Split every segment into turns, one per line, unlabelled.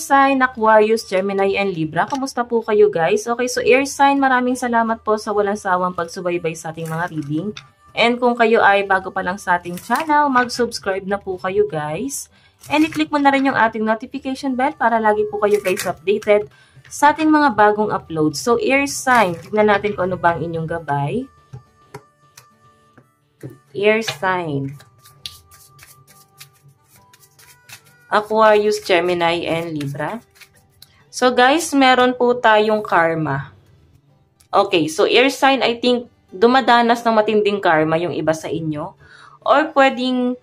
sign, Aquarius, Gemini, and Libra. Kamusta po kayo guys? Okay, so air sign, maraming salamat po sa walang sawang pagsubaybay sa ating mga reading. And kung kayo ay bago pa lang sa ating channel, mag-subscribe na po kayo guys. And i-click mo na rin yung ating notification bell para lagi po kayo guys updated sa ating mga bagong uploads. So air sign, tignan natin kung ano ba ang inyong gabay. Air sign. Aquarius, Gemini, and Libra. So guys, meron po tayong karma. Okay, so air sign, I think, dumadanas ng matinding karma yung iba sa inyo. Or pwedeng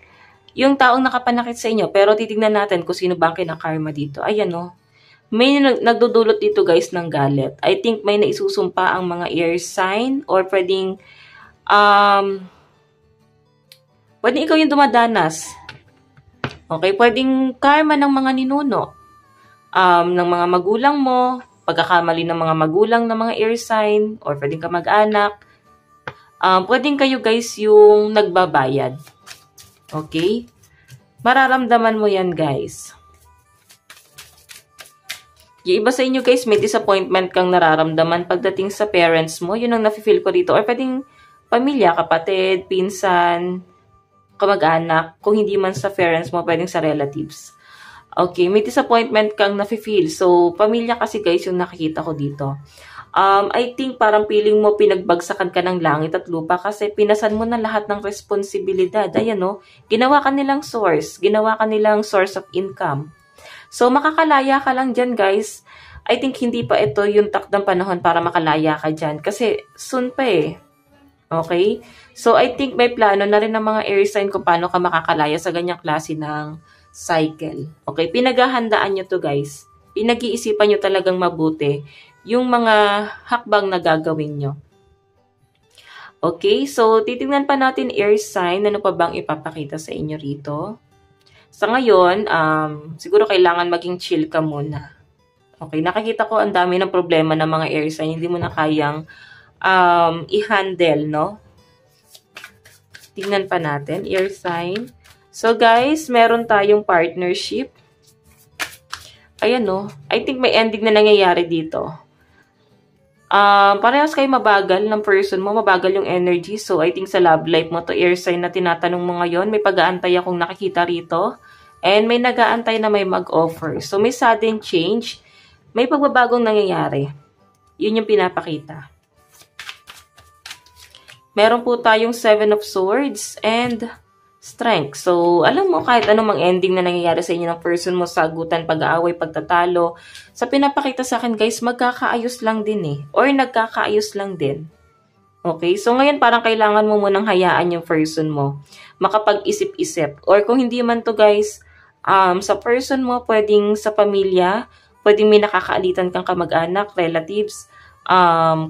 yung taong nakapanakit sa inyo. Pero titignan natin kung sino ba ang kinakarma dito. Ayan o. May nagdudulot dito guys ng galit. I think may naisusumpa ang mga air sign. Or pwedeng, pwedeng ikaw yung dumadanas. Okay, pwedeng karma ng mga ninuno, ng mga magulang mo, pagkakamali ng mga magulang ng mga air sign, or pwedeng kamag-anak. Pwedeng kayo guys yung nagbabayad. Okay? Mararamdaman mo yan guys. Yung iba sa inyo guys, may disappointment kang nararamdaman pagdating sa parents mo. Yun ang nafe-feel ko dito. Or pwedeng pamilya, kapatid, pinsan, kamag-anak, kung hindi man sa parents mo, pwedeng sa relatives. Okay, may disappointment kang nafe-feel. So, pamilya kasi guys yung nakikita ko dito. I think parang feeling mo pinagbagsakan ka ng langit at lupa kasi pinasan mo na lahat ng responsibilidad. Ayan no, ginawa ka nilang source of income. So, makakalaya ka lang dyan guys. I think hindi pa ito yung takdang panahon para makalaya ka dyan kasi soon pa eh. Okay? So, I think may plano na rin ng mga air sign kung paano ka makakalaya sa ganyang klase ng cycle. Okay? Pinaghahandaan nyo to guys. Pinag-iisipan nyo talagang mabuti yung mga hakbang na gagawin nyo. Okay? So, titingnan pa natin air sign. Ano pa bang ipapakita sa inyo rito? Sa ngayon, siguro kailangan maging chill ka muna. Okay? Nakikita ko ang dami ng problema ng mga air sign. Hindi mo na kayang i-handle, no? Tingnan pa natin, air sign. So, guys, meron tayong partnership. Ayan, no? I think may ending na nangyayari dito. Parehas kayo mabagal ng person mo, mabagal yung energy. So, I think sa love life mo to air sign na tinatanong mo ngayon, may pag-aantay akong nakikita rito. And may nag-aantay na may mag-offer. So, may sudden change. May pagbabagong nangyayari. Yun yung pinapakita. Meron po tayong 7 of Swords and Strength. So, alam mo, kahit anong mang ending na nangyayari sa inyo ng person mo, sagutan, pag-aaway, pagtatalo, sa pinapakita sa akin, guys, magkakaayos lang din eh. Or nagkakaayos lang din. Okay? So, ngayon parang kailangan mo munang hayaan yung person mo. Makapag-isip-isip. Or kung hindi man to guys, sa person mo, pwedeng sa pamilya, pwedeng may nakakaalitan kang kamag-anak, relatives,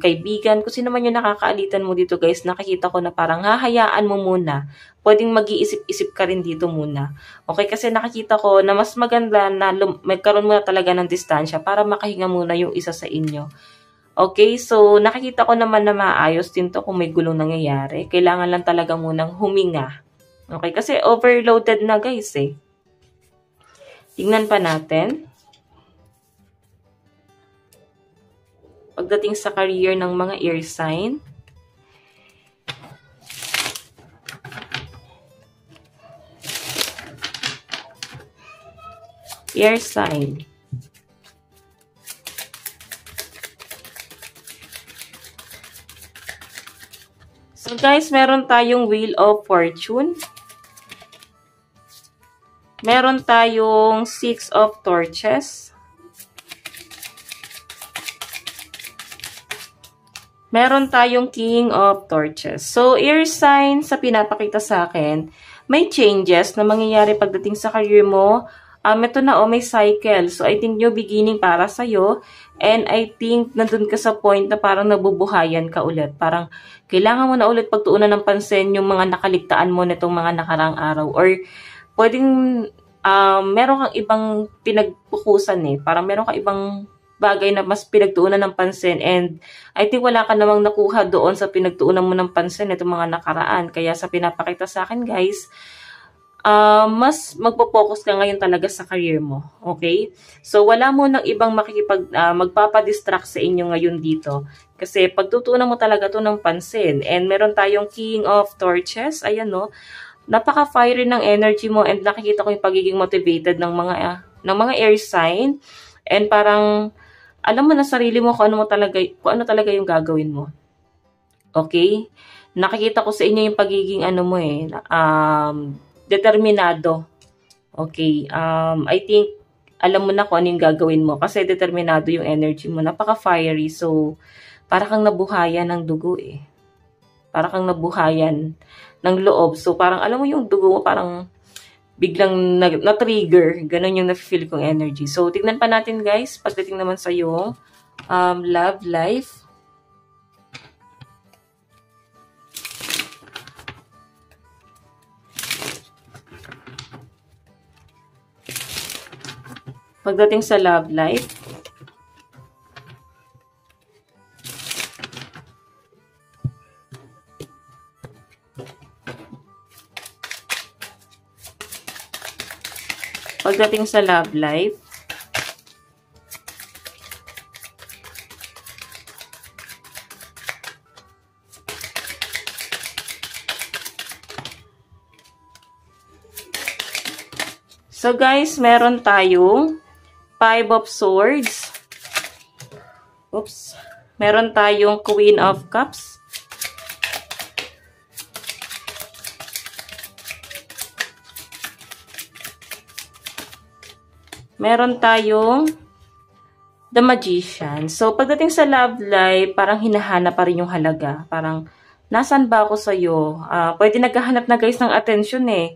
kaibigan, kung sino man yung nakakaalitan mo dito guys, nakikita ko na parang hahayaan mo muna. Pwedeng mag-iisip-isip ka rin dito muna. Okay, kasi nakikita ko na mas maganda na magkaroon muna talaga ng distansya para makahinga muna yung isa sa inyo. Okay, so nakikita ko naman na maayos din to kung may gulong nangyayari. Kailangan lang talaga munang huminga. Okay, kasi overloaded na guys eh. Tingnan pa natin. Pagdating sa career ng mga air sign. Air sign. So guys, meron tayong Wheel of Fortune. Meron tayong 6 of Torches. Meron tayong King of Torches. So, air sign sa pinapakita sa akin, may changes na mangyayari pagdating sa career mo. Ito na may cycle. So, I think new beginning para sa'yo. And I think nandun ka sa point na parang nabubuhayan ka ulit. Parang kailangan mo na ulit pagtuunan ng pansin yung mga nakaligtaan mo nitong mga nakarang araw. Or pwedeng meron kang ibang pinagpukusan eh. Parang meron kang ibang bagay na mas pinagtuunan ng pansin, and I think wala ka namang nakuha doon sa pinagtuunan mo ng pansin itong mga nakaraan. Kaya sa pinapakita sa akin guys, mas magpo-focus ka ngayon talaga sa career mo. Okay? So, wala mo nang ibang magpapadistract sa inyo ngayon dito. Kasi pagtutunan mo talaga to ng pansin. And meron tayong King of Torches. Ayan, no? Napaka-fiery ng energy mo and nakikita ko yung pagiging motivated ng mga air sign. And parang, alam mo na sarili mo kung ano talaga yung gagawin mo. Okay? Nakikita ko sa inyo yung pagiging determinado. Okay? I think, alam mo na kung ano yung gagawin mo kasi determinado yung energy mo. Napaka-fiery. So, para kang nabuhayan ng dugo eh. Para kang nabuhayan ng loob. So, parang alam mo yung dugo mo, parang biglang na-trigger. Ganon yung na-feel kong energy. So, tignan pa natin guys. Pagdating naman sa yung love life. Pagdating sa love life. Pagdating sa love life. So guys, meron tayong 5 of Swords. Oops. Meron tayong Queen of Cups. Meron tayong The Magician. So, pagdating sa love life, parang hinahanap pa rin yung halaga. Parang, nasan ba ako sa'yo? Pwede naghahanap na guys ng attention eh.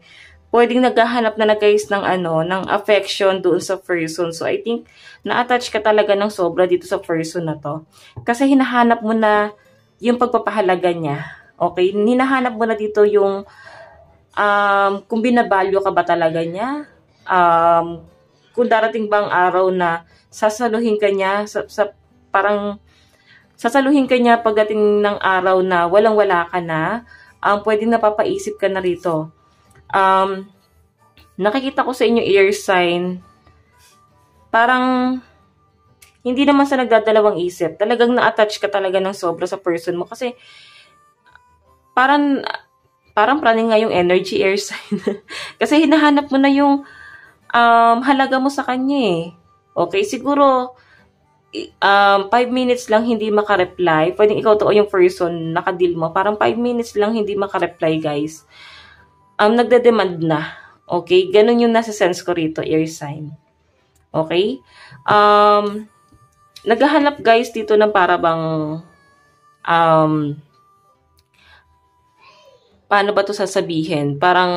Pwedeng naghahanap na guys ng ng affection doon sa person. So, I think, na-attach ka talaga ng sobra dito sa person na to. Kasi hinahanap mo na yung pagpapahalaga niya. Okay? Hinahanap mo na dito yung kung binavalue ka ba talaga niya. Kung darating bang araw na sasaluhin ka niya, parang sasaluhin ka niya pagdating ng araw na walang-wala ka na, pwedeng napapaisip ka na rito. Nakikita ko sa inyo air sign, parang hindi naman sa nagdadalawang isip. Talagang na-attach ka talaga ng sobra sa person mo kasi parang praning nga yung energy air sign. Kasi hinahanap mo na yung halaga mo sa kanya eh. Okay, siguro 5 minutes lang hindi makareply. Pwedeng ikaw to o yung person nakadeal mo. Parang 5 minutes lang hindi makareply guys. Nagde-demand na. Okay, ganun yung nasa sense ko rito, air sign. Okay? Naghahanap guys dito ng para bang paano ba to sasabihin? Parang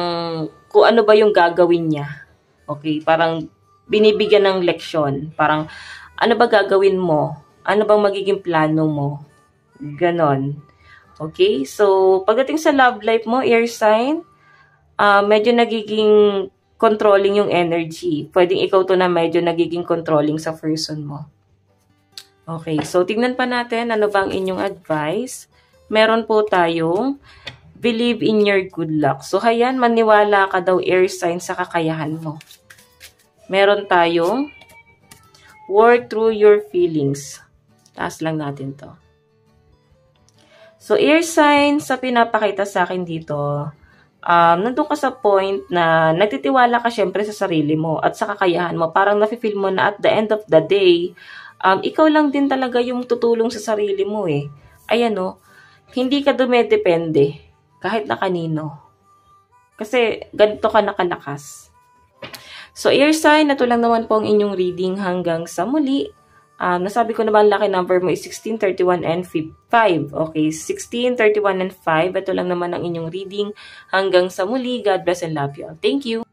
kung ano ba yung gagawin niya. Okay, parang binibigyan ng leksyon. Parang, ano ba gagawin mo? Ano bang magiging plano mo? Ganon. Okay, so, pagdating sa love life mo, air sign, medyo nagiging controlling yung energy. Pwedeng ikaw to na medyo nagiging controlling sa person mo. Okay, so, tignan pa natin ano bang inyong advice. Meron po tayong believe in your good luck. So, hayan, maniwala ka daw air sign sa kakayahan mo. Meron tayong work through your feelings. Taas lang natin to. So, air sign sa pinapakita sa akin dito, nandun ka sa point na nagtitiwala ka syempre sa sarili mo at sa kakayahan mo. Parang nafe-feel mo na at the end of the day, ikaw lang din talaga yung tutulong sa sarili mo eh. Ayan o, hindi ka dumedepende kahit na kanino. Kasi ganito ka nakalakas. So, air sign, na to lang naman po ang inyong reading hanggang sa muli. Nasabi ko naman, lucky number mo is 16, 31, and 5. Okay, 16, 31, and 5. Ito lang naman ang inyong reading hanggang sa muli. God bless and love you all. Thank you!